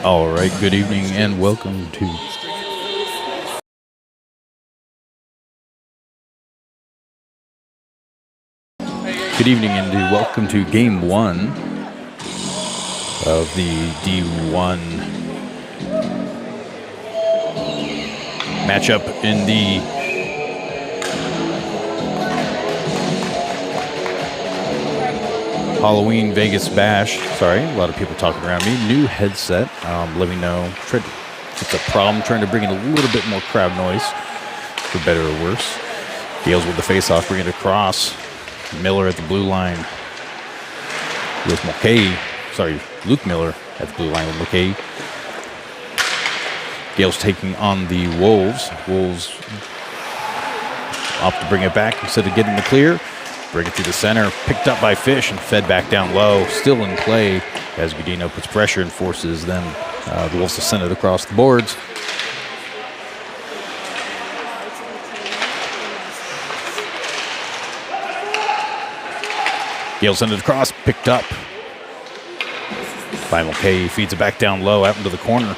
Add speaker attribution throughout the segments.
Speaker 1: All right, good evening and welcome to Game 1 of the D1 matchup in the Halloween Vegas Bash. Sorry, a lot of people talking around me. New headset. Let me know. It's a problem trying to bring in a little bit more crowd noise, for better or worse. Gales with the face-off, bring it across. Miller at the blue line with McKay. Sorry, Luke Miller at the blue line with McKay. Gales taking on the Wolves. Wolves opt to bring it back instead of getting the clear. Bring it through the center, picked up by Fish and fed back down low. Still in play as Godino puts pressure and forces them, the Wolves to send it across the boards. Gale sends it across, picked up by McKay, feeds it back down low, out into the corner.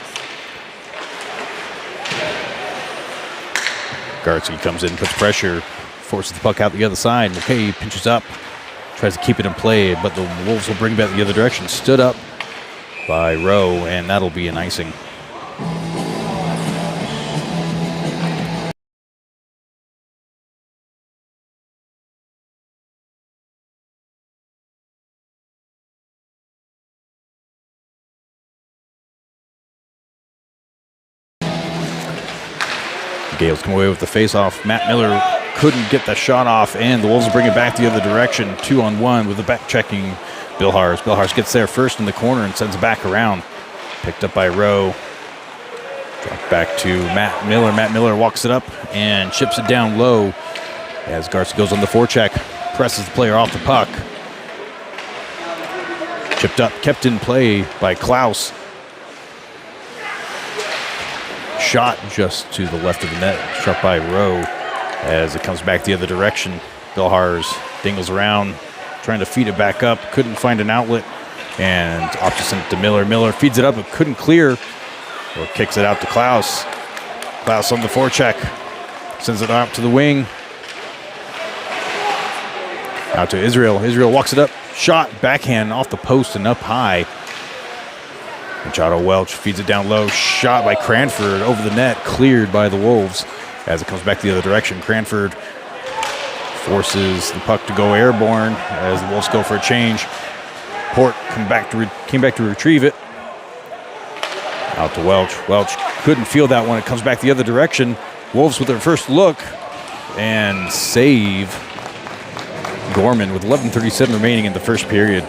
Speaker 1: Gartsky comes in, puts pressure, forces the puck out the other side. McKay pinches up, tries to keep it in play, but the Wolves will bring it back the other direction. Stood up by Rowe, and that'll be an icing. Gales come away with the face-off. Matt Miller couldn't get the shot off, and the Wolves bring it back the other direction. 2-on-1 with the back-checking Bill Hars. Bill Hars gets there first in the corner and sends it back around. Picked up by Rowe. Dropped back to Matt Miller. Matt Miller walks it up and chips it down low as Garza goes on the forecheck. Presses the player off the puck. Chipped up, kept in play by Klaus. Shot just to the left of the net, struck by Rowe as it comes back the other direction. Bill Hars dingles around, trying to feed it back up, couldn't find an outlet, and opts to send it to Miller. Miller feeds it up, but couldn't clear, or kicks it out to Klaus. Klaus on the forecheck, sends it out to the wing. Out to Israel. Israel walks it up, shot, backhand off the post and up high. Machado Welch feeds it down low. Shot by Cranford over the net. Cleared by the Wolves as it comes back the other direction. Cranford forces the puck to go airborne as the Wolves go for a change. Port came back to retrieve it. Out to Welch. Welch couldn't feel that one. It comes back the other direction. Wolves with their first look and save. Gorman with 11:37 remaining in the first period.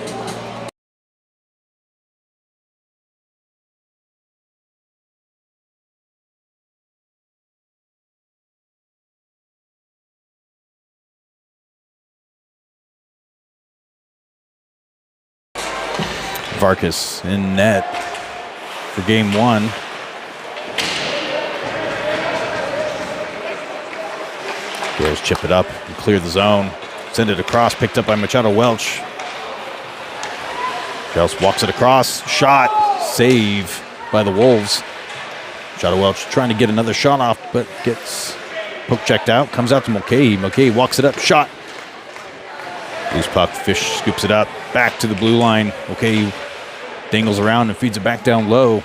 Speaker 1: Varkas in net for game 1. Gales chip it up and clear the zone. Send it across, picked up by Machado Welch. Gales walks it across, shot, save by the Wolves. Machado Welch trying to get another shot off, but gets poke checked out. Comes out to McKay. McKay walks it up, shot. Loose puck, Fish scoops it up, back to the blue line. Okay, dangles around and feeds it back down low.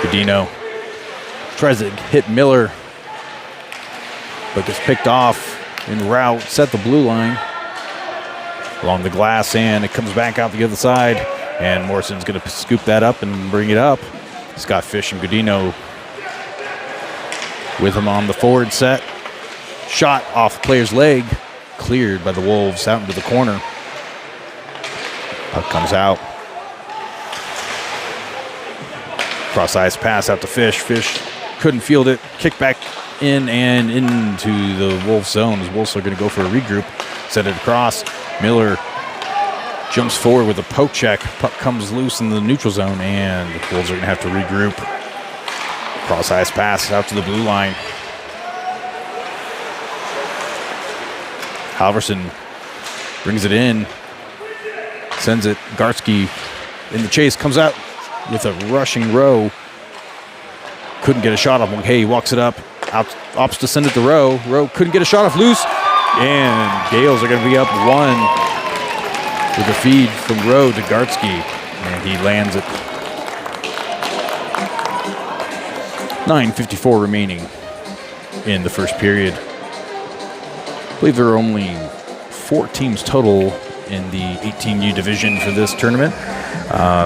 Speaker 1: Godino tries to hit Miller, but gets picked off en route, set the blue line along the glass, and it comes back out the other side. And Morrison's going to scoop that up and bring it up. Scott Fish and Godino with him on the forward set. Shot off the player's leg, cleared by the Wolves out into the corner. Puck comes out. Cross ice pass out to Fish. Fish couldn't field it. Kick back in and into the Wolves zone as Wolves are going to go for a regroup. Send it across. Miller jumps forward with a poke check. Puck comes loose in the neutral zone, and the Wolves are going to have to regroup. Cross ice pass out to the blue line. Halverson brings it in, sends it. Gartsky in the chase, comes out with a rushing row. Couldn't get a shot off. Hey, he walks it up. Opts to send it to Rowe. Rowe couldn't get a shot off, loose. And Gales are going to be up 1 with a feed from Rowe to Gartsky. And he lands it. 9:54 remaining in the first period. I believe there are only 4 teams total in the 18U division for this tournament.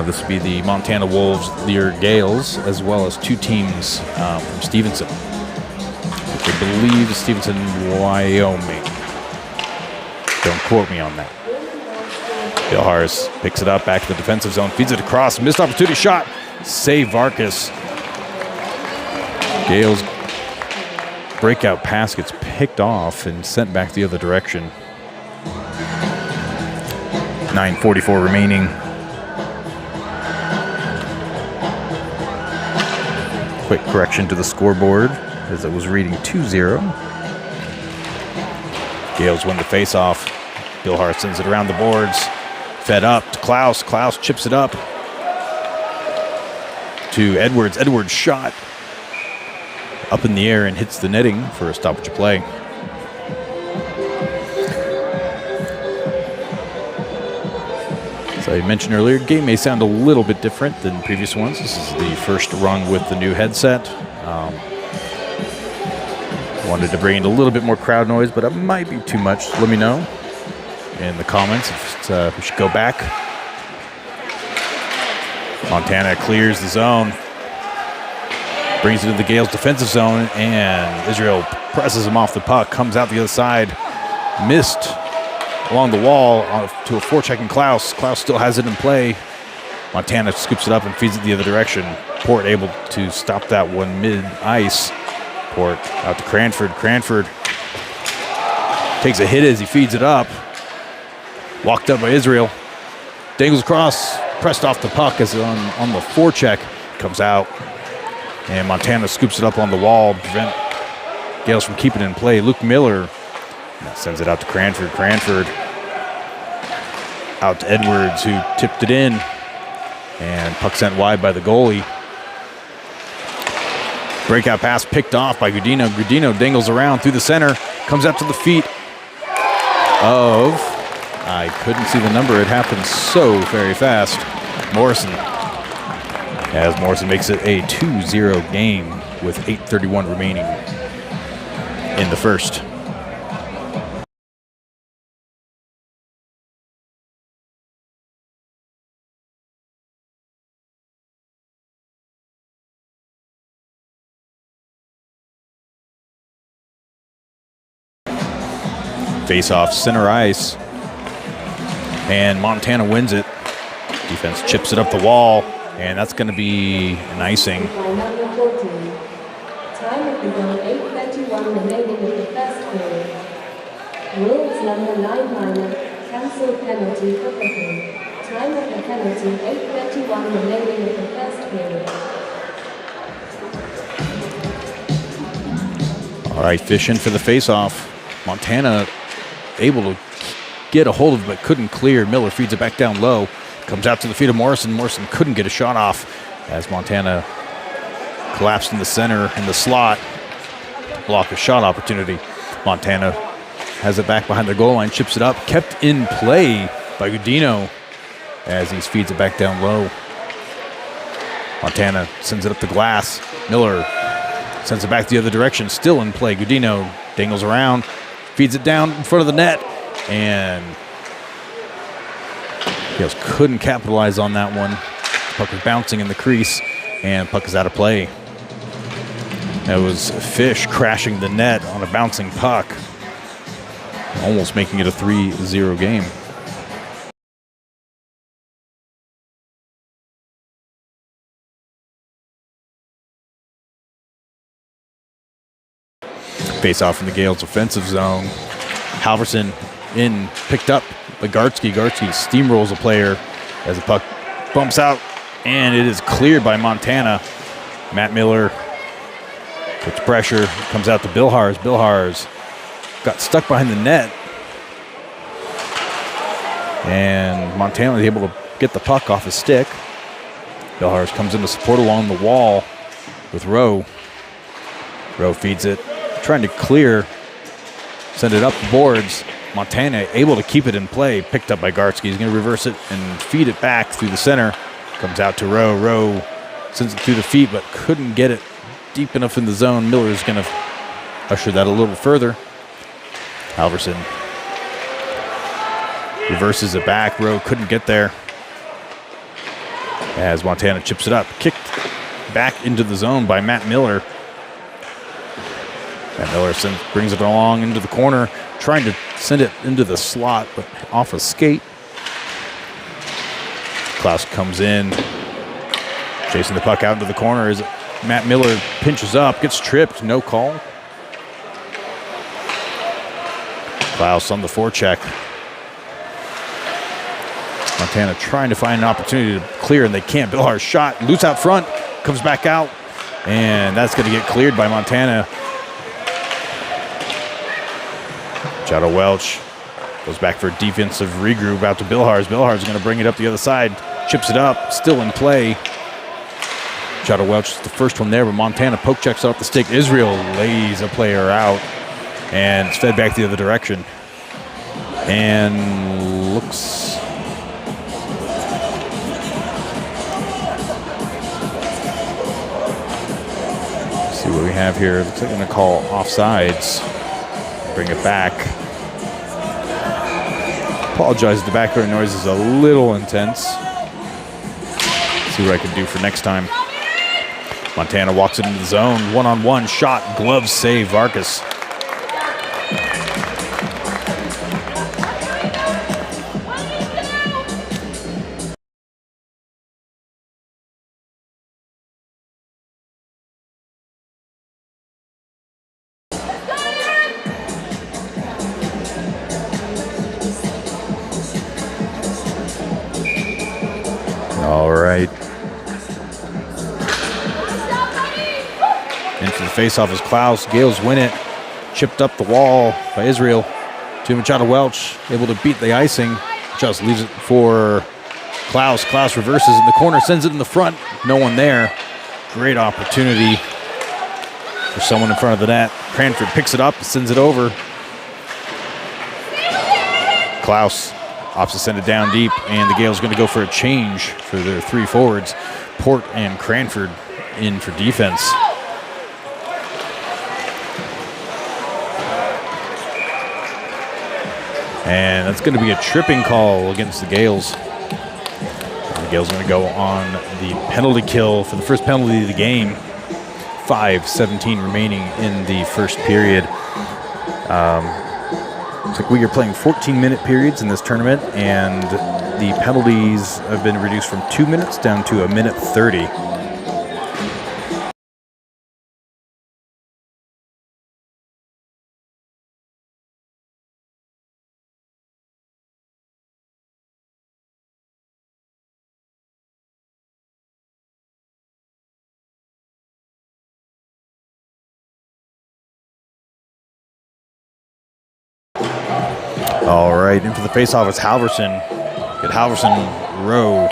Speaker 1: This would be the Montana Wolves, Lear Gales, as well as 2 teams from Stevenson. I believe Stevenson, Wyoming. Don't quote me on that. Bill Harris picks it up back to the defensive zone, feeds it across, missed opportunity shot, save Vargas. Gales' breakout pass gets picked off and sent back the other direction. 9:44 remaining. Quick correction to the scoreboard as it was reading 2-0. Gales win the faceoff. Bill Harris sends it around the boards. Fed up to Klaus. Klaus chips it up to Edwards. Edwards shot up in the air and hits the netting for a stoppage of play. As I mentioned earlier, game may sound a little bit different than previous ones. This is the first run with the new headset. Wanted to bring in a little bit more crowd noise, but it might be too much. Let me know in the comments if we should go back. Montana clears the zone, brings it to the Gales defensive zone, and Israel presses him off the puck, comes out the other side, missed along the wall to a forechecking Klaus. Klaus still has it in play. Montana scoops it up and feeds it the other direction. Port able to stop that one mid-ice. Port out to Cranford. Cranford takes a hit as he feeds it up. Walked up by Israel. Dangles across, pressed off the puck as on the forecheck. Comes out. And Montana scoops it up on the wall to prevent Gales from keeping it in play. Luke Miller sends it out to Cranford. Cranford out to Edwards, who tipped it in. And puck sent wide by the goalie. Breakout pass picked off by Gudino. Gudino dangles around through the center. Comes out to the feet of, I couldn't see the number. It happened so very fast. Morrison. As Morrison makes it a 2-0 game with 8:31 remaining in the first. Face-off center ice, and Montana wins it. Defense chips it up the wall, and that's going to be an icing.
Speaker 2: Time of the goal 8:31 remaining in the first period. Wolves number 9 minor, cancelled penalty for kicking. Time of the penalty 8:31 remaining in the first period.
Speaker 1: All right, fishing for the face-off. Montana able to get a hold of it, but couldn't clear. Miller feeds it back down low. Comes out to the feet of Morrison. Morrison couldn't get a shot off as Montana collapsed in the center in the slot. Block a shot opportunity. Montana has it back behind the goal line, chips it up. Kept in play by Gudino as he feeds it back down low. Montana sends it up the glass. Miller sends it back the other direction. Still in play. Gudino dangles around. Feeds it down in front of the net, and Gales couldn't capitalize on that one. Puck was bouncing in the crease, and puck is out of play. That was Fish crashing the net on a bouncing puck, almost making it a 3-0 game. Face off in the Gales offensive zone. Halverson in, picked up by Gartsky. Gartsky steamrolls a player as the puck bumps out, and it is cleared by Montana. Matt Miller puts pressure, comes out to Bilhars. Bilhars got stuck behind the net, and Montana is able to get the puck off his stick. Billhars comes in to support along the wall with Rowe. Rowe feeds it, trying to clear, send it up the boards. Montana able to keep it in play, picked up by Gartsky. He's going to reverse it and feed it back through the center. Comes out to Rowe. Rowe sends it through the feet, but couldn't get it deep enough in the zone. Miller's going to usher that a little further. Halverson reverses it back. Rowe couldn't get there. As Montana chips it up, kicked back into the zone by Matt Miller. Matt Miller brings it along into the corner, trying to send it into the slot, but off a skate. Klaus comes in, chasing the puck out into the corner as Matt Miller pinches up, gets tripped, no call. Klaus on the forecheck. Montana trying to find an opportunity to clear, and they can't. Billhar's shot, loose out front, comes back out, and that's going to get cleared by Montana. Machado Welch goes back for a defensive regroup out to Billhars. Billhars going to bring it up the other side, chips it up, still in play. Machado Welch is the first one there, but Montana poke checks off the stick. Israel lays a player out, and it's fed back the other direction. And looks... see what we have here. Looks like they're going to call offsides. Bring it back. Apologize if the background noise is a little intense. See what I can do for next time. Montana walks it into the zone. One-on-one shot. Glove save. Vargas. All right. Into the faceoff is Klaus. Gales win it. Chipped up the wall by Israel to Machado Welch. Able to beat the icing. Just leaves it for Klaus. Klaus reverses in the corner. Sends it in the front. No one there. Great opportunity for someone in front of the net. Cranford picks it up. Sends it over. Klaus opts to send it down deep, and the Gales going to go for a change for their three forwards. Port and Cranford in for defense. And that's going to be a tripping call against the Gales. The Gales are going to go on the penalty kill for the first penalty of the game. 5:17 remaining in the first period. Looks like we are playing 14-minute periods in this tournament, and the penalties have been reduced from 2 minutes down to 1:30. All right, in for the faceoff is Halverson. Get Halverson, Rowe,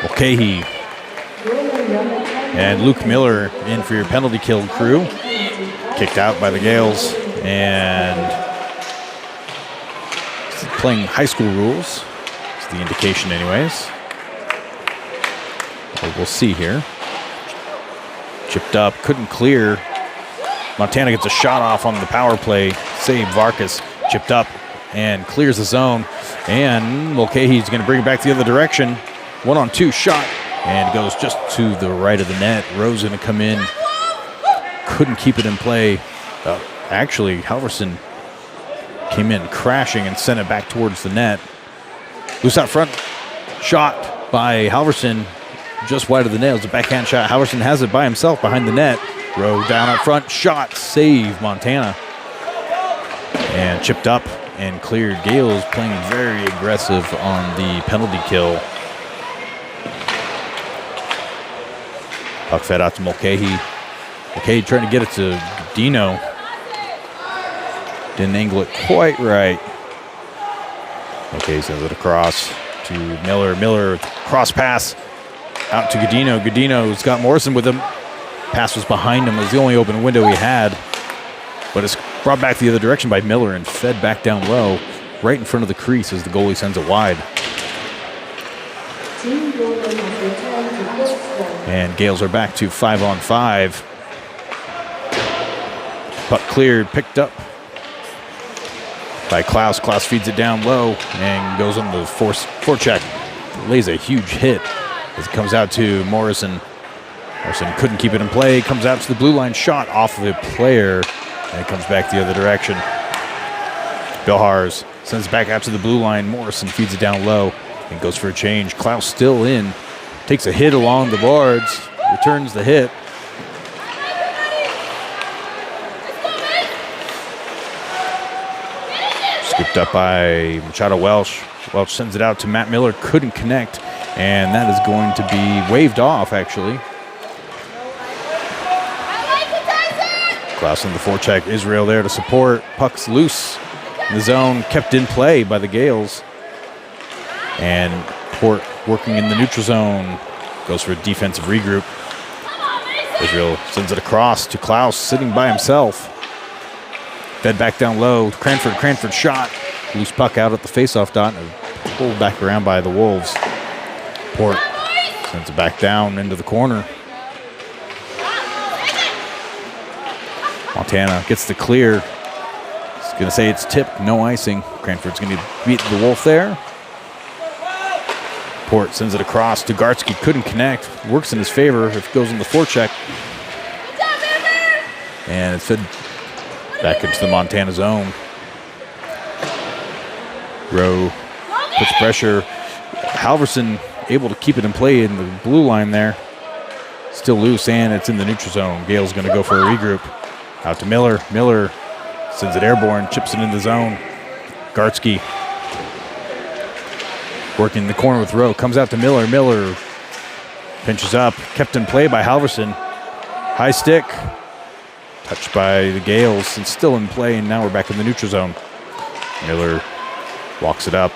Speaker 1: Mulcahy, and Luke Miller in for your penalty kill crew. Kicked out by the Gales, and playing high school rules. It's the indication anyways. Well, we'll see here. Chipped up, couldn't clear. Montana gets a shot off on the power play. Save Vargas. Chipped up and clears the zone. And Mulcahy's going to bring it back the other direction. 1-on-2 shot. And goes just to the right of the net. Rowe's going to come in. Couldn't keep it in play. Actually, Halverson came in crashing and sent it back towards the net. Loose out front. Shot by Halverson. Just wide of the net. It was a backhand shot. Halverson has it by himself behind the net. Rowe down up front. Shot. Save Montana. And chipped up and cleared. Gales playing very aggressive on the penalty kill. Puck fed out to Mulcahy. Mulcahy trying to get it to Dino. Didn't angle it quite right. Mulcahy sends it across to Miller. Miller, cross pass out to Godino. Godino's got Morrison with him. Pass was behind him. It was the only open window he had. But it's brought back the other direction by Miller and fed back down low, right in front of the crease as the goalie sends it wide.
Speaker 2: Team Gorman has returned to full strength.
Speaker 1: And Gales are back to 5-on-5. Puck cleared, picked up by Klaus. Klaus feeds it down low and goes on the forecheck. Lays a huge hit as it comes out to Morrison. Morrison couldn't keep it in play. Comes out to the blue line, shot off of a player, and it comes back the other direction. Bilhars sends it back out to the blue line. Morrison feeds it down low and goes for a change. Klaus still in. Takes a hit along the boards. Returns the hit. Scooped up by Machado Welsh. Welsh sends it out to Matt Miller. Couldn't connect. And that is going to be waved off, actually. Klaus in the forecheck. Israel there to support. Puck's loose in the zone. Kept in play by the Gales. And Port working in the neutral zone. Goes for a defensive regroup. Israel sends it across to Klaus, sitting by himself. Fed back down low. Cranford shot. Loose puck out at the faceoff dot. And pulled back around by the Wolves. Port sends it back down into the corner. Montana gets the clear. He's going to say it's tipped, no icing. Cranford's going to beat the Wolf there. Port sends it across to Gartsky. Couldn't connect. Works in his favor. It goes in the forecheck. And it's fed back into the Montana zone. Rowe puts pressure. Halverson able to keep it in play in the blue line there. Still loose, and it's in the neutral zone. Gale's going to go for a regroup. Out to Miller. Miller sends it airborne, chips it in the zone. Gartsky working the corner with Rowe. Comes out to Miller. Miller pinches up. Kept in play by Halverson. High stick. Touched by the Gales and still in play, and now we're back in the neutral zone. Miller walks it up.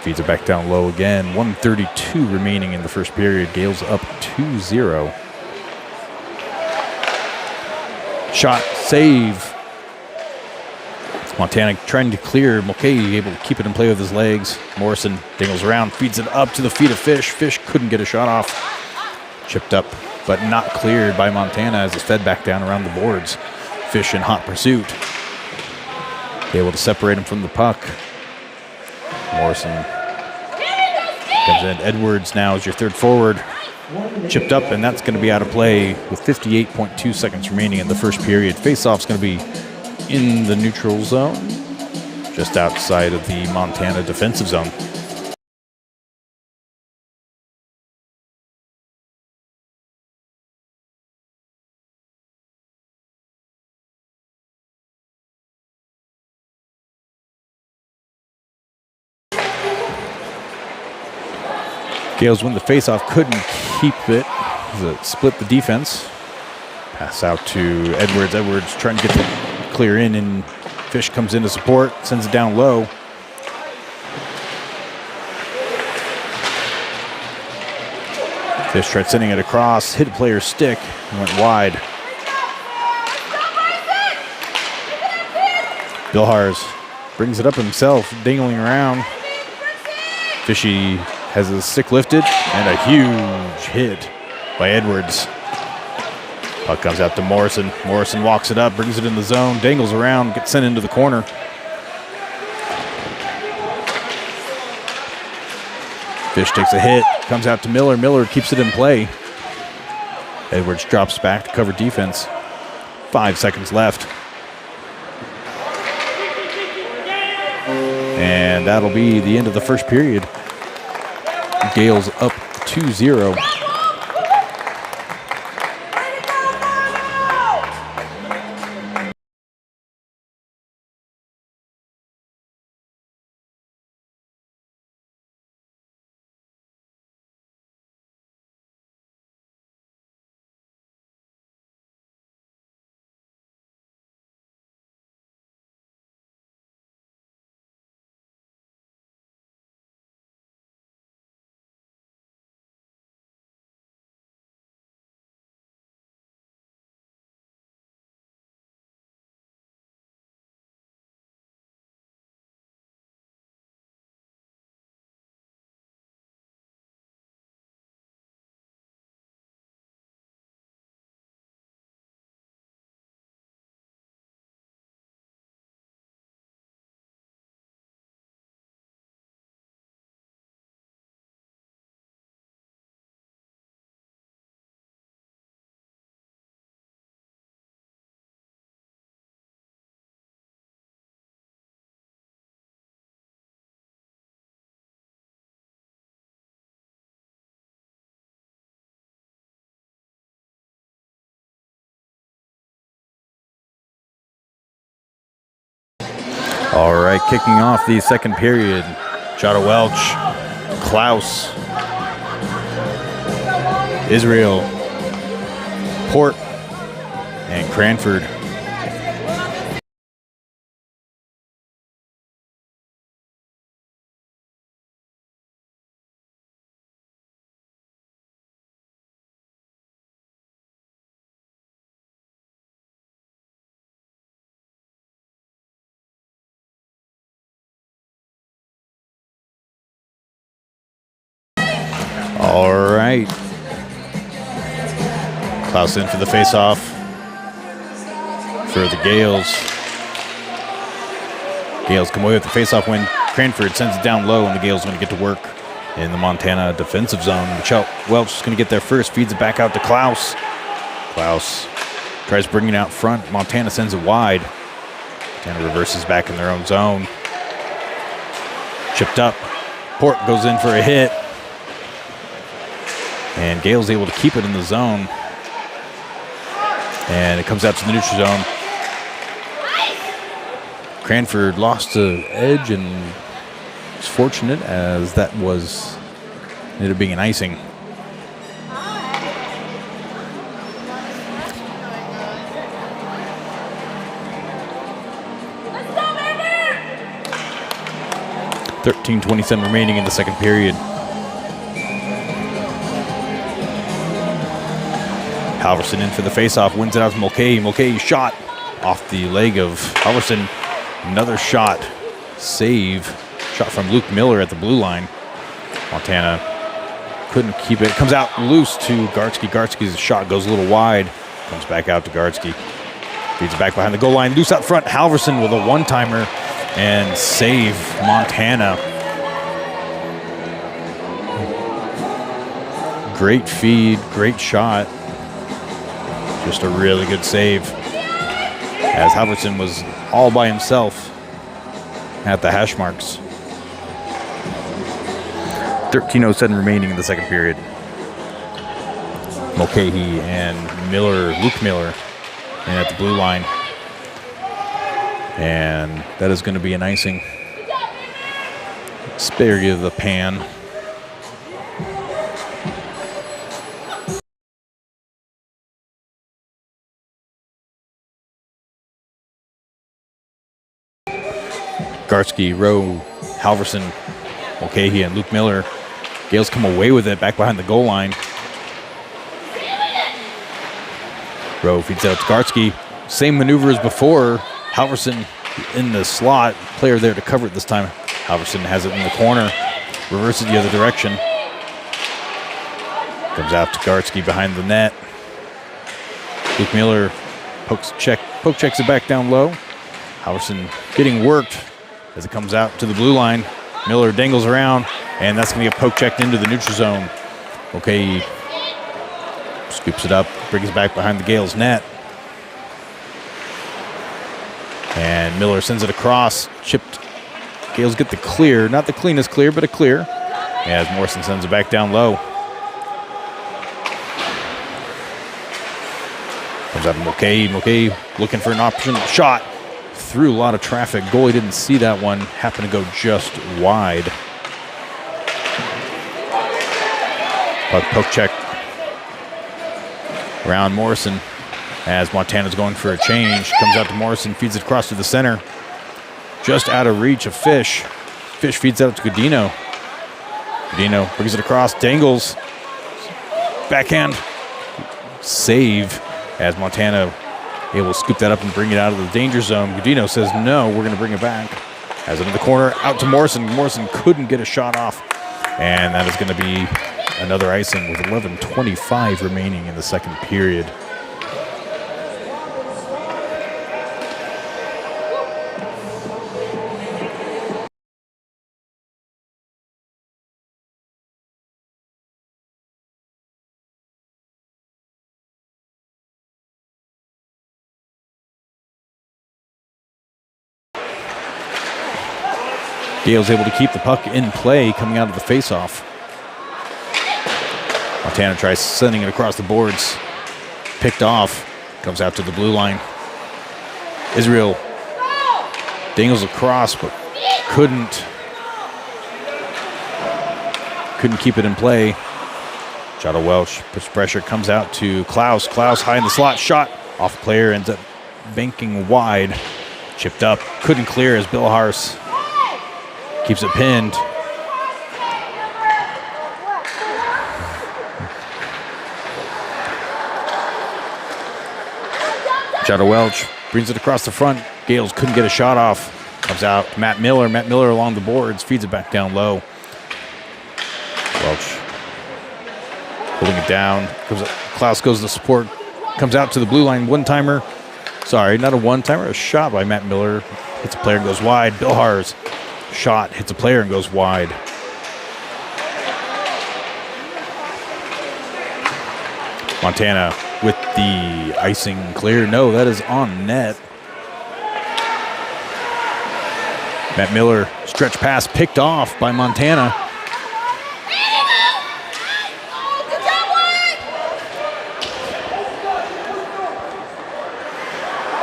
Speaker 1: Feeds it back down low again. 1:32 remaining in the first period. Gales up 2-0. Shot, save. Montana trying to clear. Mulcahy able to keep it in play with his legs. Morrison dingles around, feeds it up to the feet of Fish. Fish couldn't get a shot off. Chipped up, but not cleared by Montana as it's fed back down around the boards. Fish in hot pursuit. Able to separate him from the puck. Morrison comes in. Edwards now is your third forward. Chipped up, and that's going to be out of play with 58.2 seconds remaining in the first period. Face-off's going to be in the neutral zone, just outside of the Montana defensive zone. Gales win the faceoff, couldn't keep it. Split the defense. Pass out to Edwards. Edwards trying to get the clear in, and Fish comes in to support, sends it down low. Fish tried sending it across, hit a player's stick, and went wide. Bilhars brings it up himself, dingling around. Fishy has his stick lifted, and a huge hit by Edwards. Puck comes out to Morrison. Morrison walks it up, brings it in the zone, dangles around, gets sent into the corner. Fish takes a hit, comes out to Miller. Miller keeps it in play. Edwards drops back to cover defense. 5 seconds left. And that'll be the end of the first period. Gales up 2-0. All right, kicking off the second period. Chada Welch, Klaus, Israel, Port, and Cranford. All right. Klaus in for the face-off for the Gales. Gales come away with the face-off win. Cranford sends it down low, and the Gales are going to get to work in the Montana defensive zone. Welch is going to get there first, feeds it back out to Klaus. Klaus tries bringing it out front. Montana sends it wide. Montana reverses back in their own zone. Chipped up. Port goes in for a hit. And Gale's able to keep it in the zone. And it comes out to the neutral zone. Cranford lost the edge and was fortunate as that ended up being an icing.
Speaker 2: Let's go, baby!
Speaker 1: 13:27 remaining in the second period. Halverson in for the faceoff, wins it out to Mulcahy. Mulcahy shot off the leg of Halverson. Another shot, save. Shot from Luke Miller at the blue line. Montana couldn't keep it. Comes out loose to Gartsky. Gartsky's shot goes a little wide. Comes back out to Gartsky. Feeds it back behind the goal line. Loose out front. Halverson with a one-timer and save Montana. Great feed, great shot. Just a really good save, as Halverson was all by himself at the hash marks. 13:07 remaining in the second period. Mulcahy and Luke Miller, in at the blue line. And that is going to be an icing. Spare you the pan. Gartsky, Rowe, Halverson, Mulcahy, and Luke Miller. Gales come away with it back behind the goal line. Rowe feeds out to Gartsky. Same maneuver as before. Halverson in the slot. Player there to cover it this time. Halverson has it in the corner. Reverses the other direction. Comes out to Gartsky behind the net. Luke Miller poke checks it back down low. Halverson getting worked as it comes out to the blue line. Miller dangles around, and that's going to get poke checked into the neutral zone. Okay, scoops it up, brings it back behind the Gales net. And Miller sends it across, chipped. Gales get the clear, not the cleanest clear, but a clear. As Morrison sends it back down low. Comes out to Mulcahy. Mulcahy looking for an option shot. Through a lot of traffic. Goalie didn't see that one. Happened to go just wide. Poke check around Morrison as Montana's going for a change. Comes out to Morrison, feeds it across to the center. Just out of reach of Fish. Fish feeds out to Godino. Godino brings it across, dangles. Backhand. Save as Montana able to scoop that up and bring it out of the danger zone. Godino says, no, we're going to bring it back. Has it in the corner, out to Morrison. Morrison couldn't get a shot off. And that is going to be another icing with 11:25 remaining in the second period. Gale's able to keep the puck in play coming out of the faceoff. Montana tries sending it across the boards. Picked off. Comes out to the blue line. Israel Dangles across, but couldn't keep it in play. Machado Welch puts pressure, comes out to Klaus. Klaus high in the slot, shot off the player, ends up banking wide. Chipped up, couldn't clear as Bill Hars keeps it pinned. Machado Welch brings it across the front. Gales couldn't get a shot off. Comes out Matt Miller. Matt Miller along the boards, feeds it back down low. Welch holding it down. Klaus goes to support. Comes out to the blue line. One-timer. Sorry, not a one-timer. A shot by Matt Miller. Hits a player and goes wide. Bill Hars shot. Hits a player and goes wide. Montana with the icing clear. No, that is on net. Matt Miller, stretch pass picked off by Montana.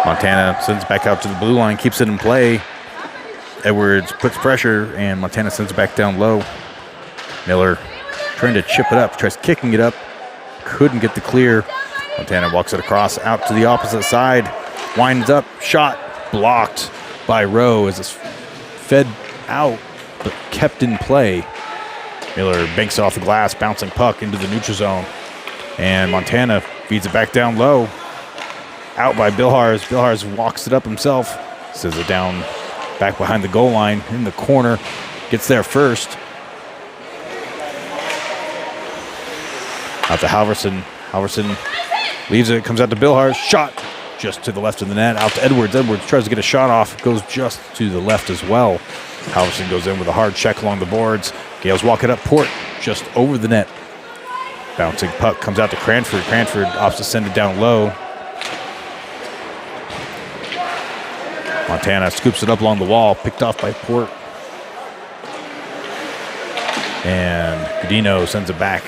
Speaker 1: Montana sends it back out to the blue line, keeps it in play. Edwards puts pressure, and Montana sends it back down low. Miller trying to chip it up, tries kicking it up. Couldn't get the clear. Montana walks it across out to the opposite side. Winds up, shot, blocked by Rowe as it's fed out, but kept in play. Miller banks it off the glass, bouncing puck into the neutral zone. And Montana feeds it back down low. Out by Bill Hars. Bill Hars walks it up himself. Sends it down back behind the goal line in the corner. Gets there first. Out to Halverson. Halverson leaves it, comes out to Bill Hars. Shot just to the left of the net. Out to Edwards. Edwards tries to get a shot off. Goes just to the left as well. Halverson goes in with a hard check along the boards. Gales walk it up. Port just over the net. Bouncing puck comes out to Cranford. Cranford opts to send it down low. Montana scoops it up along the wall. Picked off by Port. And Godino sends it back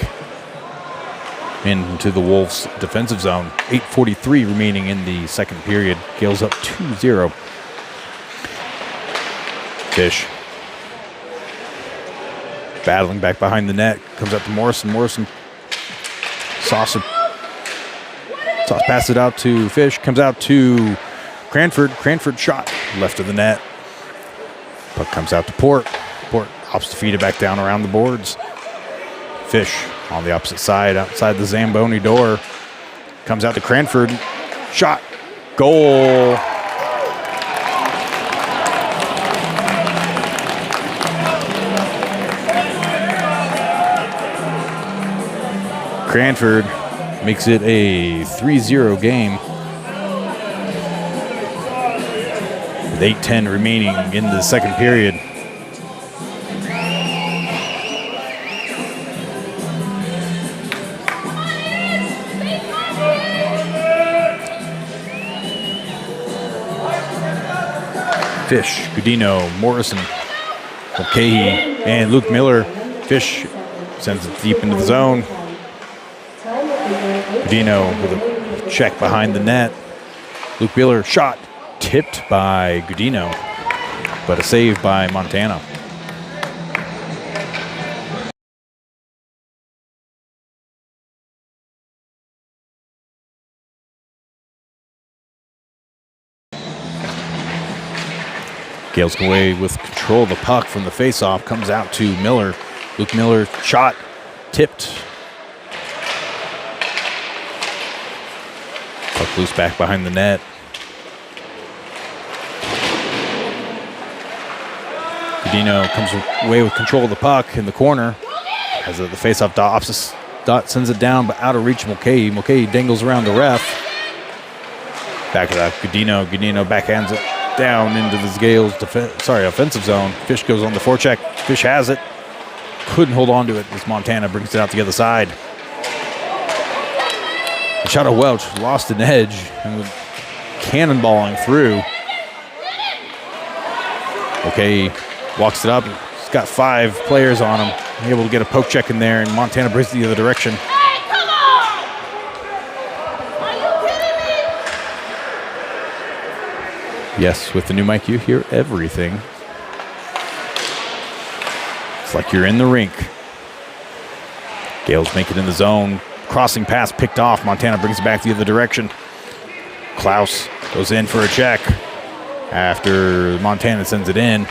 Speaker 1: into the Wolves' defensive zone. 8:43 remaining in the second period. Gales up 2-0. Fish battling back behind the net. Comes out to Morrison. Morrison sauce passes it out to Fish. Comes out to Cranford. Cranford shot left of the net. Puck comes out to Port. Port opts to feed it back down around the boards. Fish on the opposite side, outside the Zamboni door. Comes out to Cranford. Shot. Goal. Cranford makes it a 3-0 game. With 8:10 remaining in the second period. Fish, Godino, Morrison, Mulcahy, and Luke Miller. Fish sends it deep into the zone. Godino with a check behind the net. Luke Miller shot, tipped by Godino, but a save by Montana. Gales away with control of the puck from the faceoff. Comes out to Miller. Luke Miller shot, tipped. Puck loose back behind the net. Godino comes away with control of the puck in the corner. As the faceoff dot sends it down, but out of reach Mulcahy. Mulcahy dangles around the ref. Back of that, Godino. Godino backhands it down into the Gales' offensive zone. Fish goes on the forecheck. Fish has it. Couldn't hold on to it as Montana brings it out the other side. Machado Welch lost an edge and was cannonballing through. Okay, walks it up. He's got 5 players on him. Able to get a poke check in there, and Montana brings it the other direction. Yes, with the new mic, you hear everything. It's like you're in the rink. Gales make it in the zone. Crossing pass picked off. Montana brings it back the other direction. Klaus goes in for a check after Montana sends it in.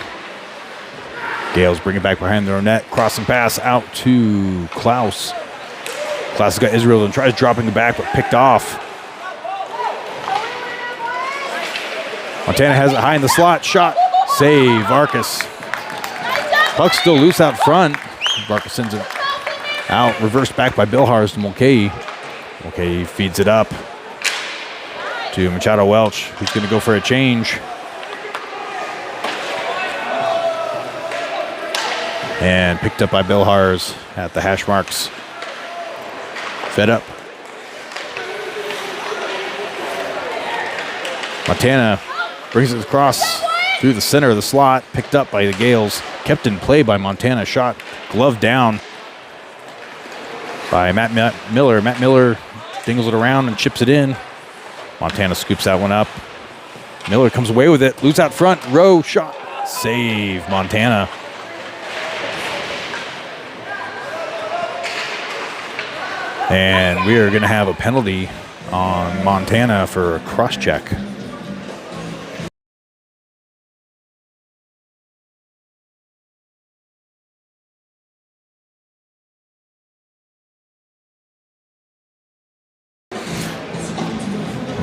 Speaker 1: Gales bring it back behind their own net. Crossing pass out to Klaus. Klaus has got Israel and tries dropping it back, but picked off. Montana has it high in the slot. Shot. Save. Vargas. Puck still loose out front. Vargas sends it out. Reversed back by Bilhars to Mulcahy. Mulcahy feeds it up to Machado Welch. He's going to go for a change. And picked up by Bilhars at the hash marks. Fed up. Montana brings it across through the center of the slot. Picked up by the Gales. Kept in play by Montana. Shot glove down by Matt Miller. Matt Miller dingles it around and chips it in. Montana scoops that one up. Miller comes away with it. Loose out front. Rowe shot. Save Montana. And we are going to have a penalty on Montana for a cross-check.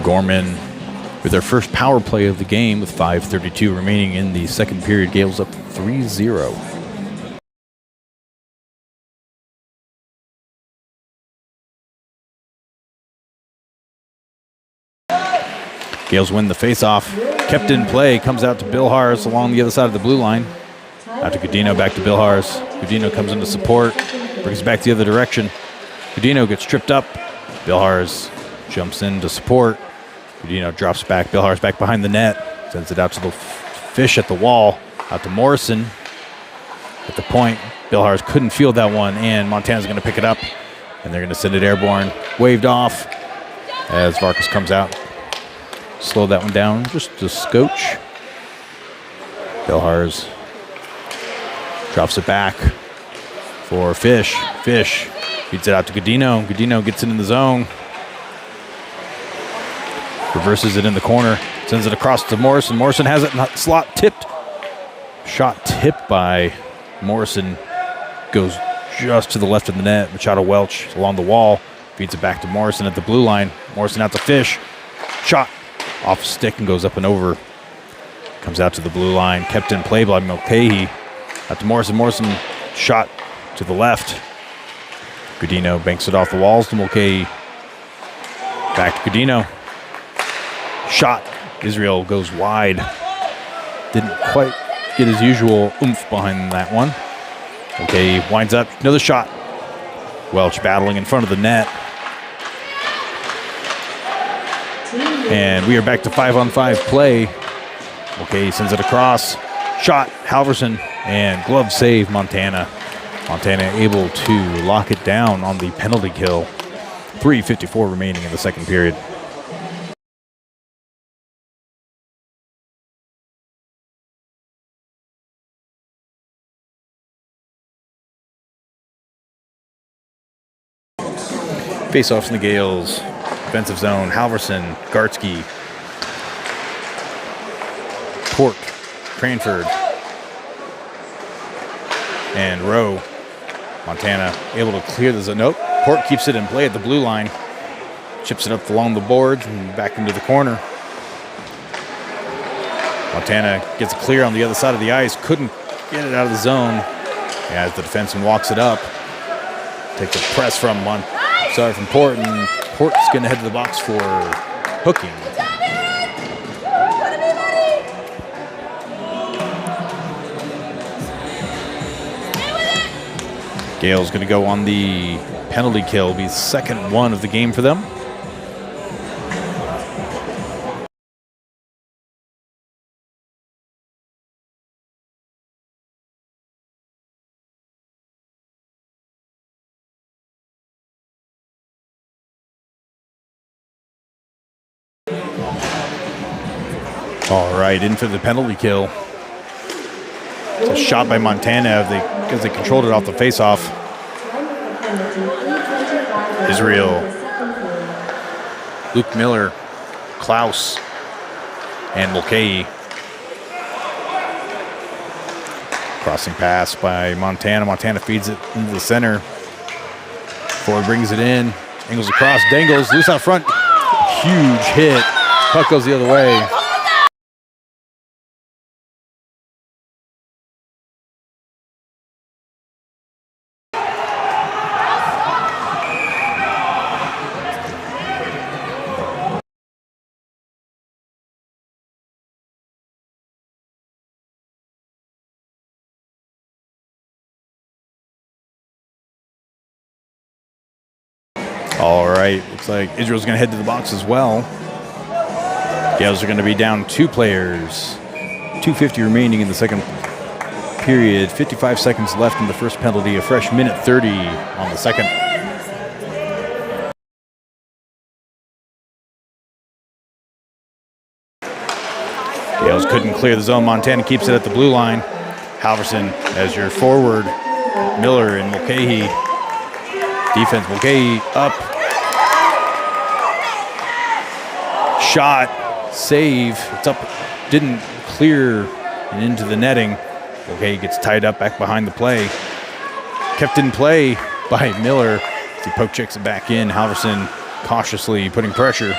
Speaker 1: Gorman with their first power play of the game with 5:32 remaining in the second period. Gales up 3-0. Gales win the face-off. Kept in play. Comes out to Bilhars along the other side of the blue line. Out to Godino, back to Bilhars. Godino comes into support. Brings it back the other direction. Godino gets tripped up. Bilhars jumps in to support. Godino drops back. Bilhars back behind the net. Sends it out to the fish at the wall. Out to Morrison at the point. Bilhars couldn't field that one, and Montana's going to pick it up. And they're going to send it airborne. Waved off as Vargas comes out. Slow that one down just a scotch. Bilhars drops it back for Fish. Fish feeds it out to Godino. Godino gets it in the zone. Reverses it in the corner. Sends it across to Morrison. Morrison has it in the slot. Tipped. Shot tipped by Morrison. Goes just to the left of the net. Machado Welch along the wall. Feeds it back to Morrison at the blue line. Morrison out to Fish. Shot off stick and goes up and over. Comes out to the blue line. Kept in play by Mulcahy. Out to Morrison. Morrison shot to the left. Godino banks it off the walls to Mulcahy. Back to Godino. Shot. Israel goes wide. Didn't quite get his usual oomph behind that one. Mulcahy winds up. Another shot. Welch battling in front of the net. And we are back to 5-on-5 play. Okay, sends it across. Shot, Halverson, and glove save, Montana. Montana able to lock it down on the penalty kill. 3:54 remaining in the second period. Face-off from the Gales. Defensive zone, Halverson, Gartsky, Port, Cranford, and Rowe. Montana able to clear the zone. Nope. Port keeps it in play at the blue line. Chips it up along the boards and back into the corner. Montana gets it clear on the other side of the ice. Couldn't get it out of the zone as the defenseman walks it up. Takes a press from Port, and Port's going to head to the box for hooking. Gale's going to go on the penalty kill. It'll be the second one of the game for them. All right, in for the penalty kill. It's a shot by Montana because they controlled it off the face-off. Israel, Luke Miller, Klaus, and Mulcahy. Crossing pass by Montana. Montana feeds it into the center. Ford brings it in. Angles across. Dangles. Loose out front. Huge hit. Puck goes the other way. All right. Looks like Israel's going to head to the box as well. Gales are going to be down 2 players. 2:50 remaining in the second period. 55 seconds left in the first penalty. A fresh minute 30 on the second. Gales couldn't clear the zone. Montana keeps it at the blue line. Halverson as your forward. Miller and Mulcahy. Defense, Mulcahy up. Shot, save. It's up, didn't clear and into the netting. Mulcahy gets tied up back behind the play. Kept in play by Miller. He poke checks it back in. Halverson cautiously putting pressure.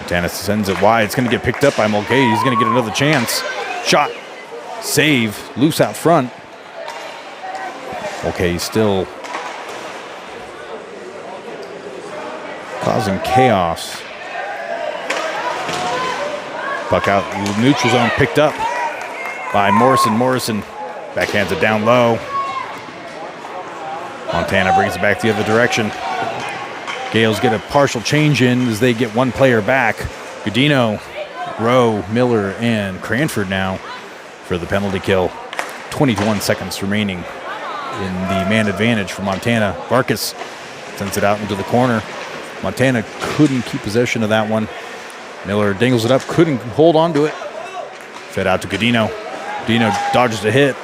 Speaker 1: Montana sends it wide. It's going to get picked up by Mulcahy. He's going to get another chance. Shot, save, loose out front. Okay, still causing chaos. Puck out, neutral zone picked up by Morrison. Morrison backhands it down low. Montana brings it back the other direction. Gales get a partial change in as they get one player back. Godino, Rowe, Miller, and Cranford now for the penalty kill. 21 seconds remaining in the man advantage for Montana. Vargas sends it out into the corner. Montana couldn't keep possession of that one. Miller dingles it up, couldn't hold on to it. Fed out to Godino. Godino dodges a hit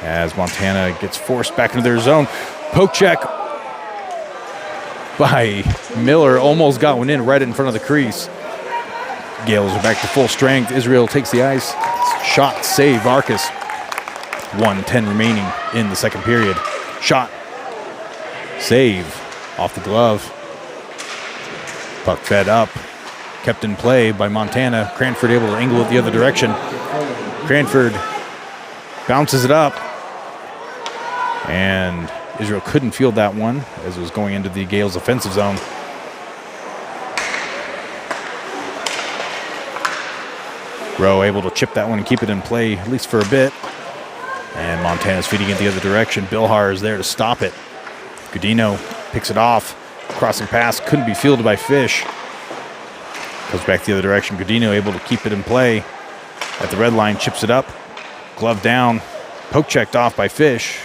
Speaker 1: as Montana gets forced back into their zone. Poke check by Miller. Almost got one in right in front of the crease. Gales are back to full strength. Israel takes the ice. Shot, save, Vargas. 1:10 remaining in the second period. Shot, save, off the glove. Puck fed up, kept in play by Montana. Cranford able to angle it the other direction. Cranford bounces it up, and Israel couldn't field that one as it was going into the Gales offensive zone. Rowe able to chip that one and keep it in play, at least for a bit. And Montana's feeding it the other direction. Bilhar is there to stop it. Godino picks it off. Crossing pass couldn't be fielded by Fish. Goes back the other direction. Godino able to keep it in play. At the red line, chips it up. Glove down. Poke checked off by Fish.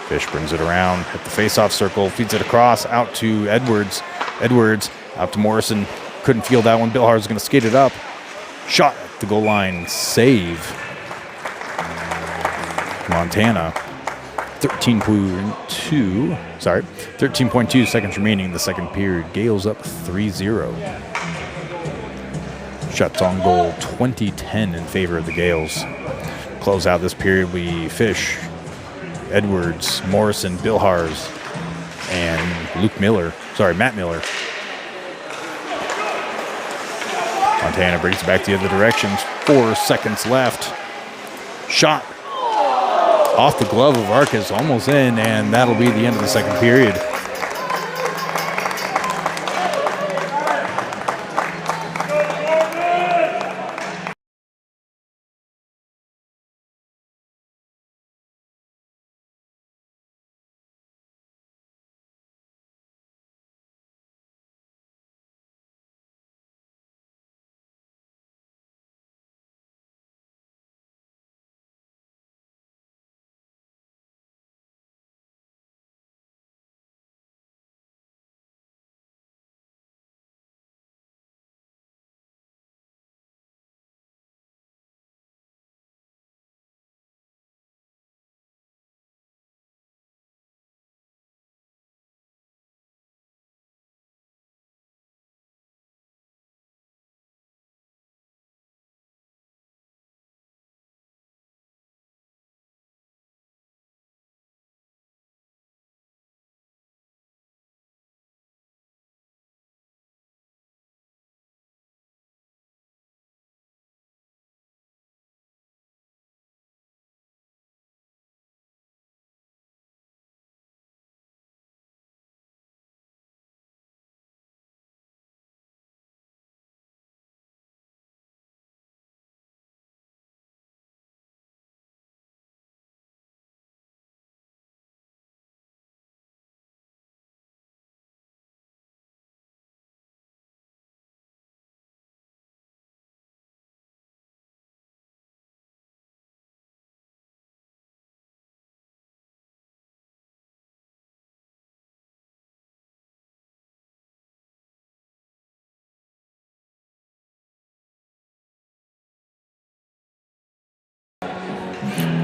Speaker 1: Fish brings it around at the face-off circle. Feeds it across out to Edwards. Edwards out to Morrison. Couldn't field that one. Bilhar is going to skate it up. Shot at the goal line. Save. Montana, 13.2 seconds remaining in the second period. Gales up 3-0. Shots on goal 20-10 in favor of the Gales. Close out this period, we Fish, Edwards, Morrison, Bilhars, and Matt Miller. Montana brings it back the other direction. 4 seconds left. Shot off the glove of Vargas, almost in, and that'll be the end of the second period.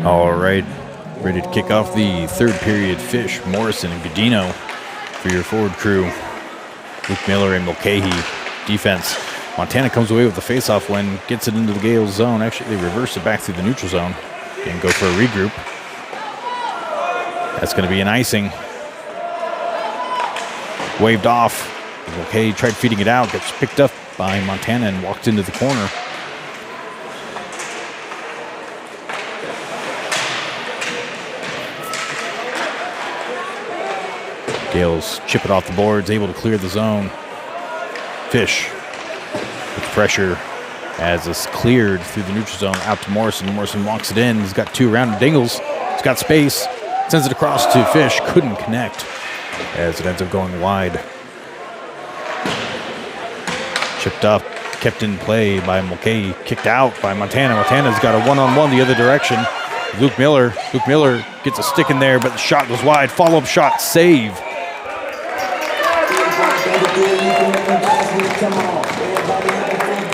Speaker 1: All right, ready to kick off the third period. Fish, Morrison, and Godino for your forward crew. Luke Miller and Mulcahy, defense. Montana comes away with the faceoff win, gets it into the Gales zone. Actually, they reverse it back through the neutral zone and go for a regroup. That's going to be an icing. Waved off. Mulcahy tried feeding it out, gets picked up by Montana and walked into the corner. Gales chip it off the boards, able to clear the zone. Fish with pressure as it's cleared through the neutral zone out to Morrison. Morrison walks it in. He's got two around him. Dingles. He's got space. Sends it across to Fish. Couldn't connect as it ends up going wide. Chipped up, kept in play by Mulcahy. Kicked out by Montana. Montana's got a one-on-one the other direction. Luke Miller gets a stick in there, but the shot goes wide. Follow-up shot, save.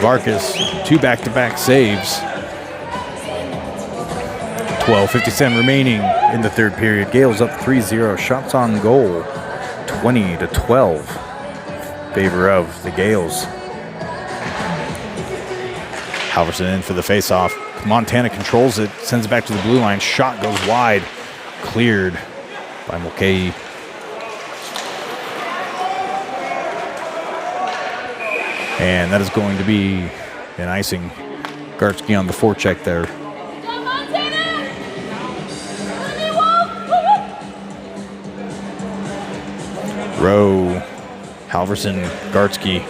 Speaker 1: Vargas, two back-to-back saves. 12:57 remaining in the third period. Gales up 3-0. Shots on goal, 20-12. Favor of the Gales. Halverson in for the faceoff. Montana controls it, sends it back to the blue line. Shot goes wide. Cleared by Mulcahy. And that is going to be an icing. Gartsky on the forecheck there. Rowe, Halverson, Gartsky.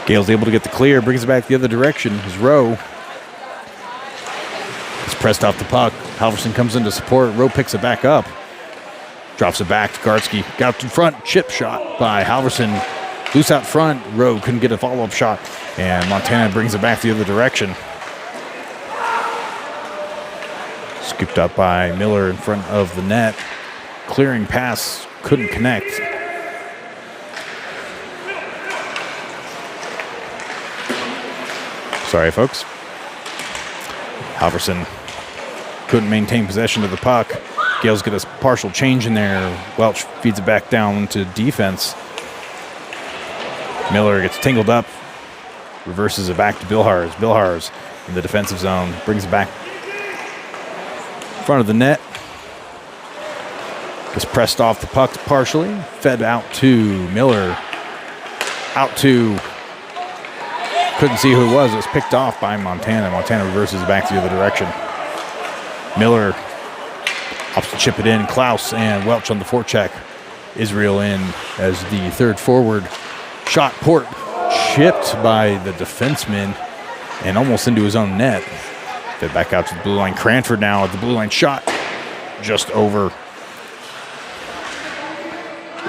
Speaker 1: Gale's able to get the clear, brings it back the other direction. His Rowe is pressed off the puck. Halverson comes in to support. Rowe picks it back up. Drops it back to Gartsky. Got up in front. Chip shot by Halverson. Loose out front. Rowe couldn't get a follow-up shot. And Montana brings it back the other direction. Scooped up by Miller in front of the net. Clearing pass. Couldn't connect. Sorry, folks. Halverson couldn't maintain possession of the puck. Gales get a partial change in there. Welch feeds it back down to defense. Miller gets tangled up. Reverses it back to Bilhars. Bilhars in the defensive zone. Brings it back in front of the net. Gets pressed off the puck partially. Fed out to Miller. Out to... Couldn't see who it was. It was picked off by Montana. Montana reverses back the other direction. Miller opts to chip it in. Klaus and Welch on the forecheck. Israel in as the third forward. Shot port chipped by the defenseman and almost into his own net. Fed back out to the blue line. Cranford now at the blue line. Shot just over.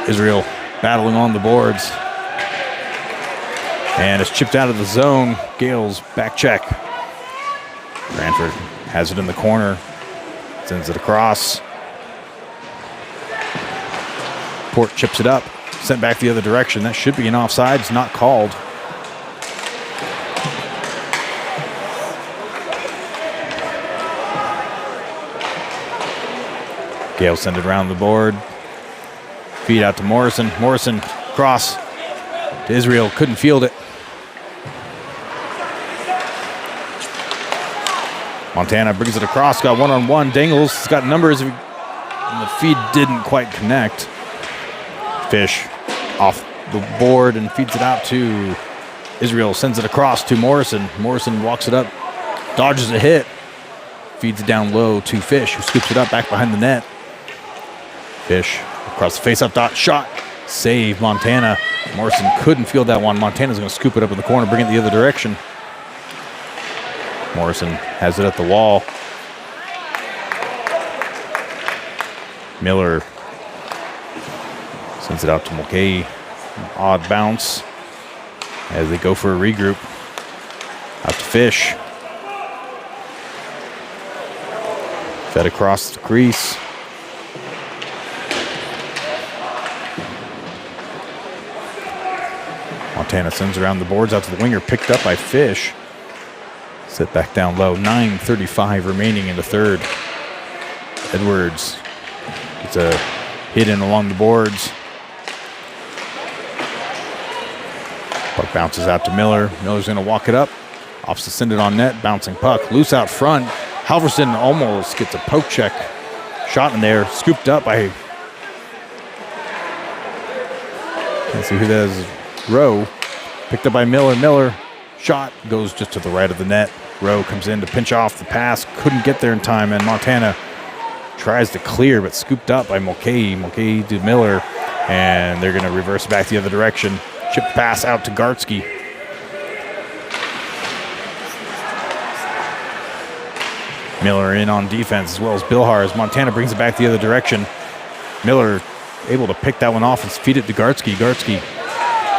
Speaker 1: Israel battling on the boards. And it's chipped out of the zone. Gales back check. Cranford has it in the corner. Sends it across. Port chips it up. Sent back the other direction. That should be an offsides. Not called. Gales send it around the board. Feed out to Morrison. Morrison cross to Israel. Couldn't field it. Montana brings it across, got one-on-one. Dangles has got numbers, and the feed didn't quite connect. Fish off the board and feeds it out to Israel. Sends it across to Morrison. Morrison walks it up, dodges a hit, feeds it down low to Fish, who scoops it up back behind the net. Fish across the face-up dot, shot, save Montana. Morrison couldn't field that one. Montana's going to scoop it up in the corner, bring it the other direction. Morrison has it at the wall. Miller sends it out to Mulcahy. Odd bounce as they go for a regroup. Out to Fish. Fed across the crease. Montana sends around the boards out to the winger, picked up by Fish. Set back down low. 9:35 remaining in the third. Edwards gets a hit in along the boards. Puck bounces out to Miller. Miller's going to walk it up. Opposite send it on net. Bouncing puck. Loose out front. Halverson almost gets a poke check. Shot in there. Scooped up by... Can't see who that is. Rowe. Picked up by Miller. Miller. Shot goes just to the right of the net. Rowe comes in to pinch off the pass. Couldn't get there in time. And Montana tries to clear, but scooped up by Mulcahy. Mulcahy to Miller. And they're going to reverse back the other direction. Chip pass out to Gartsky. Miller in on defense as well as Bilhar as Montana brings it back the other direction. Miller able to pick that one off and feed it to Gartsky. Gartsky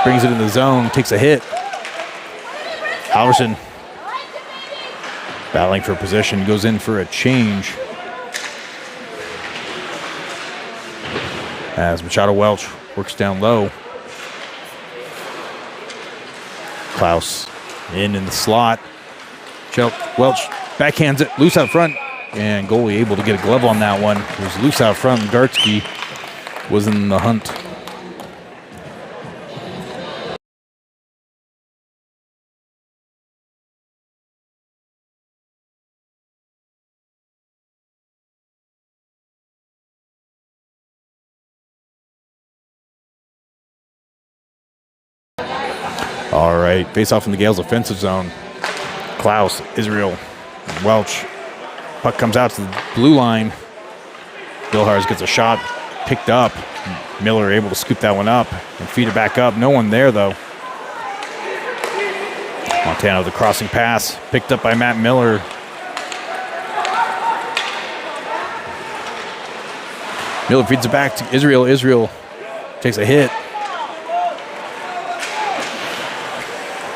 Speaker 1: brings it in the zone, takes a hit. Halverson battling for position, goes in for a change. As Machado Welch works down low. Klaus in the slot. Welch backhands it, loose out front, and goalie able to get a glove on that one. It was loose out front. Gartsky was in the hunt. All right, face off in the Gales' offensive zone. Klaus, Israel, Welch. Puck comes out to the blue line. Bilhars gets a shot, picked up. Miller able to scoop that one up and feed it back up. No one there, though. Montana with a crossing pass, picked up by Matt Miller. Miller feeds it back to Israel. Israel takes a hit.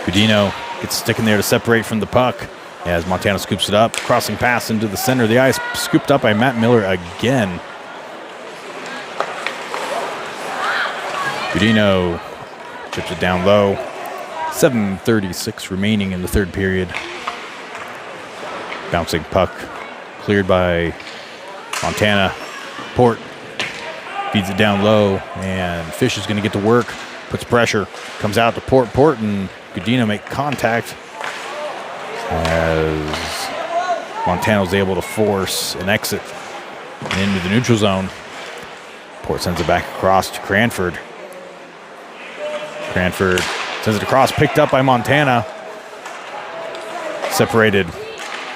Speaker 1: Godino gets stick in there to separate from the puck as Montana scoops it up. Crossing pass into the center of the ice. Scooped up by Matt Miller again. Godino chips it down low. 7:36 remaining in the third period. Bouncing puck cleared by Montana. Port feeds it down low, and Fish is going to get to work. Puts pressure. Comes out to Port. Port and Godino make contact as Montana was able to force an exit into the neutral zone. Port sends it back across to Cranford. Cranford sends it across, picked up by Montana. Separated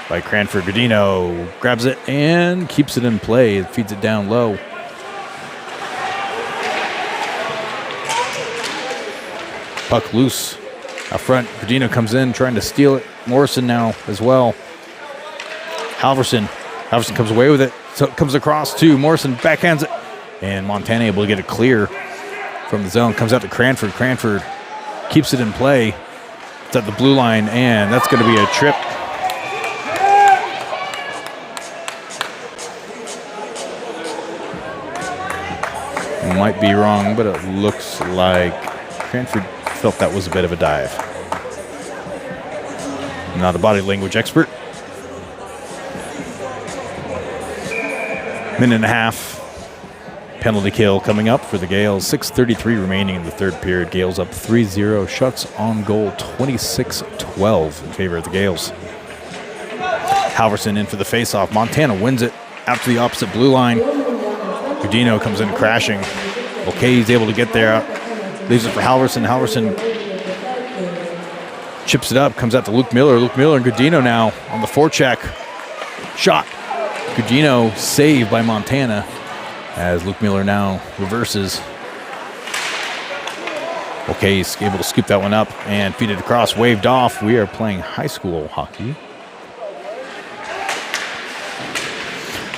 Speaker 1: by Cranford. Godino grabs it and keeps it in play. Feeds it down low. Puck loose out front. Godino comes in trying to steal it. Morrison now as well. Halverson comes away with it. So it comes across to Morrison, backhands it. And Montana able to get it clear from the zone. Comes out to Cranford. Cranford keeps it in play. It's at the blue line, and that's going to be a trip. Might be wrong, but it looks like Cranford felt that was a bit of a dive. I'm not a body language expert. Minute and a half. Penalty kill coming up for the Gales. 6:33 remaining in the third period. Gales up 3-0. Shots on goal 26-12 in favor of the Gales. Halverson in for the faceoff. Montana wins it out to the opposite blue line. Godino comes in crashing. Okay, he's able to get there. Leaves it for Halverson. Halverson chips it up. Comes out to Luke Miller. Luke Miller and Godino now on the forecheck. Shot. Godino saved by Montana as Luke Miller now reverses. Okay, he's able to scoop that one up and feed it across. Waved off. We are playing high school hockey.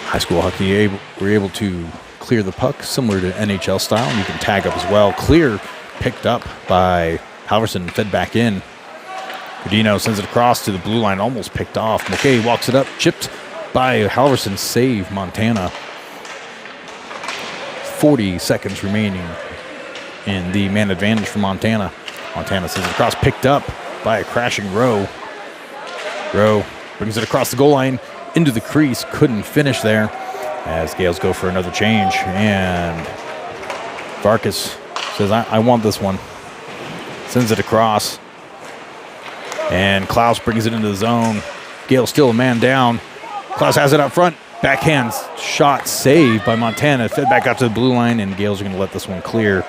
Speaker 1: High school hockey, we're able to clear the puck similar to NHL style. And you can tag up as well. Clear picked up by Halverson, fed back in. Godino sends it across to the blue line, almost picked off. Mulcahy walks it up, chipped by Halverson save Montana. 40 seconds remaining in the man advantage for Montana. Montana sends it across, picked up by a crashing Rowe. Rowe brings it across the goal line into the crease. Couldn't finish there as Gales go for another change. And Vargas says, I want this one. Sends it across. And Klaus brings it into the zone. Gales still a man down. Klaus has it up front. Backhand shot saved by Montana. Fed back out to the blue line, and Gales are going to let this one clear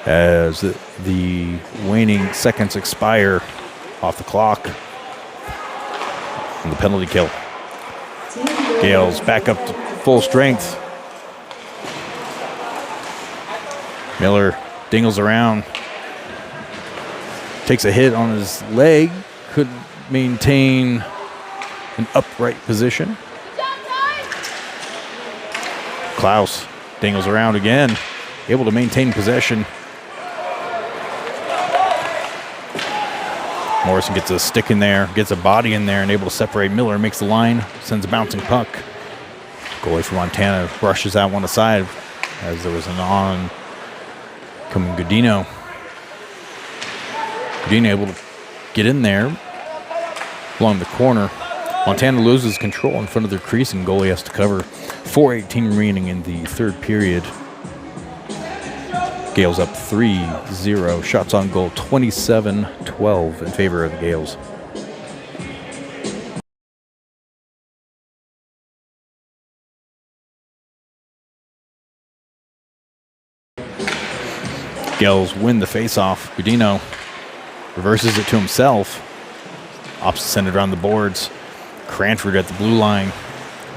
Speaker 1: as the waning seconds expire off the clock. And the penalty kill. Gales back up to full strength. Miller dingles around. Takes a hit on his leg. Couldn't maintain an upright position. Klaus dingles around again. Able to maintain possession. Morrison gets a stick in there, gets a body in there, and able to separate Miller, makes the line, sends a bouncing puck. Goalie for Montana brushes that one aside as there was an on-coming Godino. Godino able to get in there along the corner. Montana loses control in front of their crease, and goalie has to cover. 4:18 remaining in the third period. Gales up 3-0. Shots on goal 27-12 in favor of the Gales. Gales win the faceoff. Godino reverses it to himself. Opposite centered around the boards. Cranford at the blue line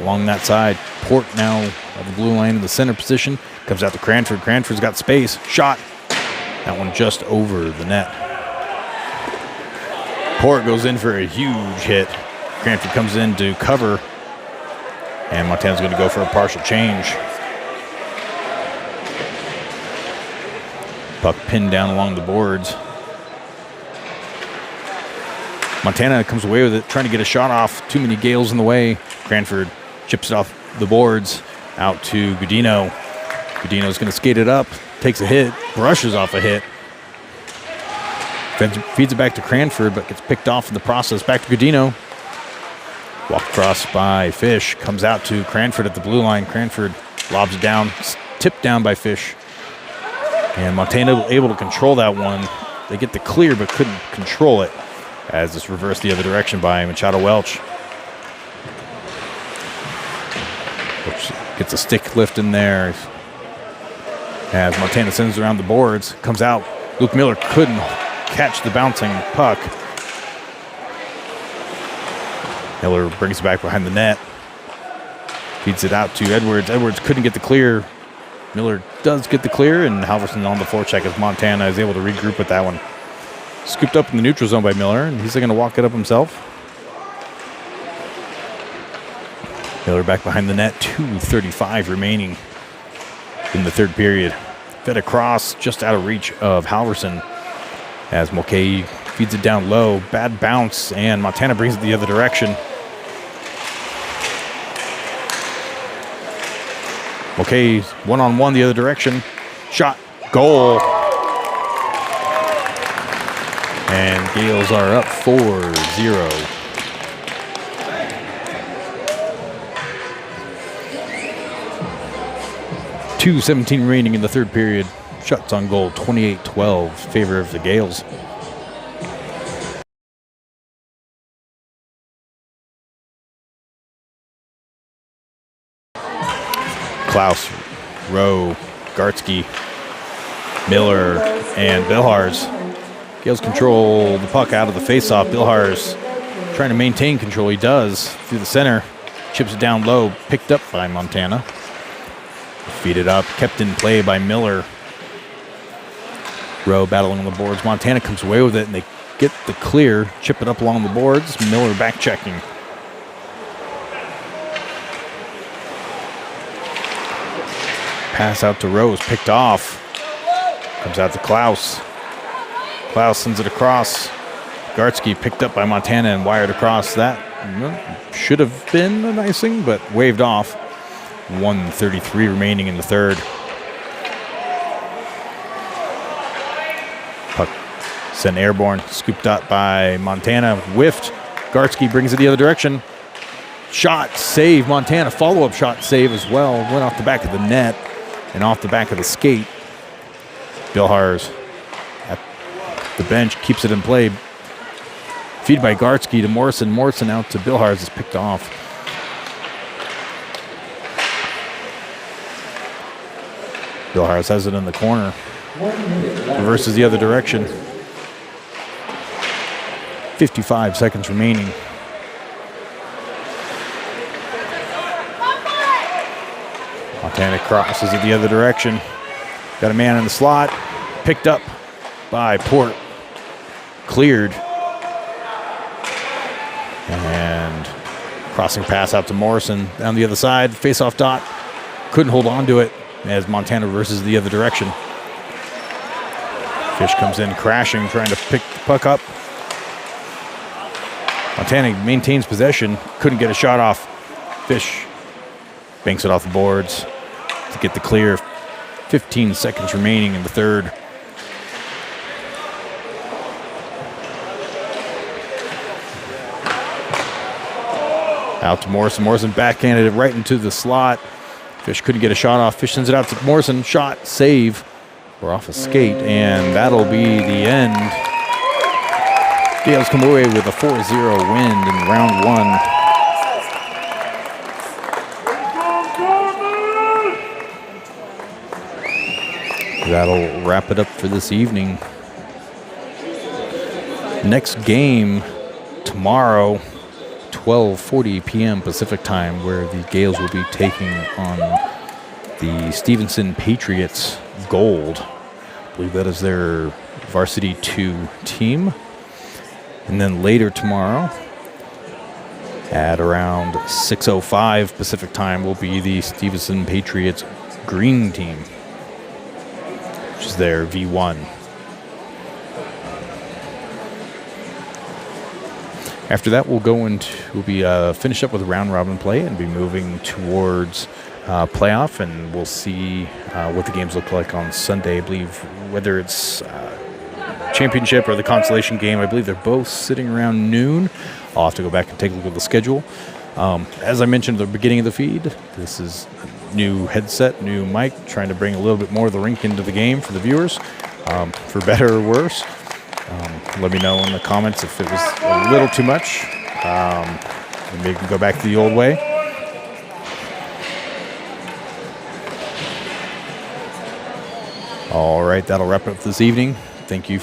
Speaker 1: along that side. Port now at the blue line in the center position. Comes out to Cranford. Cranford's got space. Shot. That one just over the net. Port goes in for a huge hit. Cranford comes in to cover. And Montana's going to go for a partial change. Puck pinned down along the boards. Montana comes away with it, trying to get a shot off. Too many Gales in the way. Cranford chips it off the boards out to Godino. Godino's going to skate it up, takes a hit, brushes off a hit. Feeds it back to Cranford, but gets picked off in the process. Back to Godino. Walked across by Fish. Comes out to Cranford at the blue line. Cranford lobs it down, tipped down by Fish. And Montana able to control that one. They get the clear, but couldn't control it as it's reversed the other direction by Machado Welch. Which gets a stick lift in there. As Montana sends it around the boards, comes out. Luke Miller couldn't catch the bouncing puck. Miller brings it back behind the net. Feeds it out to Edwards. Edwards couldn't get the clear. Miller does get the clear, and Halverson on the forecheck as Montana is able to regroup with that one. Scooped up in the neutral zone by Miller, and he's going to walk it up himself. Miller back behind the net, 2:35 remaining in the third period. Fed across, just out of reach of Halverson as Mulcahy feeds it down low. Bad bounce, and Montana brings it the other direction. Mulcahy one-on-one the other direction. Shot, goal. And Gales are up 4-0. .2:17 remaining in the third period. Shots on goal 28-12, favor of the Gales. Klaus, Rowe, Gartsky, Miller, and Bilhars. Gales control the puck out of the faceoff. Bilhars trying to maintain control. He does through the center. Chips it down low. Picked up by Montana. Feed it up. Kept in play by Miller. Rowe battling on the boards. Montana comes away with it, and they get the clear. Chip it up along the boards. Miller back checking. Pass out to Rose. Picked off. Comes out to Klaus. Klaus sends it across. Gartsky picked up by Montana and wired across that Should have been an icing, but waved off. 1:33 remaining in the third. Puck sent airborne, scooped up by Montana, whiffed. Gartsky brings it the other direction. Shot, save, Montana. Follow-up shot, save as well. Went off the back of the net and off the back of the skate. Bilhars at the bench, keeps it in play. Feed by Gartsky to Morrison. Morrison out to Bilhars is picked off. Bilhars has it in the corner. Reverses the other direction. 55 seconds remaining. Montana crosses it the other direction. Got a man in the slot. Picked up by Port. Cleared. And crossing pass out to Morrison down the other side. Face-off dot. Couldn't hold on to it as Montana reverses the other direction. Fish comes in crashing, trying to pick the puck up. Montana maintains possession. Couldn't get a shot off. Fish banks it off the boards to get the clear. 15 seconds remaining in the third. Out to Morrison. Morrison backhanded it right into the slot. Fish couldn't get a shot off. Fish sends it out to Morrison. Shot, save. We're off a skate, and that'll be the end. Gales come away with a 4-0 win in round one. That'll wrap it up for this evening. Next game tomorrow, 12:40 p.m. Pacific time, where the Gales will be taking on the Stevenson Patriots Gold. I believe that is their varsity 2 team. And then later tomorrow, at around 6:05 Pacific time, will be the Stevenson Patriots Green team, which is their V1. After that, we'll be finished up with round robin play and be moving towards playoff, and we'll see what the games look like on Sunday. I believe whether it's championship or the consolation game, I believe they're both sitting around noon. I'll have to go back and take a look at the schedule. As I mentioned at the beginning of the feed, this is a new headset, new mic, trying to bring a little bit more of the rink into the game for the viewers, for better or worse. Let me know in the comments if it was a little too much. Maybe we can go back to the old way. All right, that'll wrap up this evening. Thank you for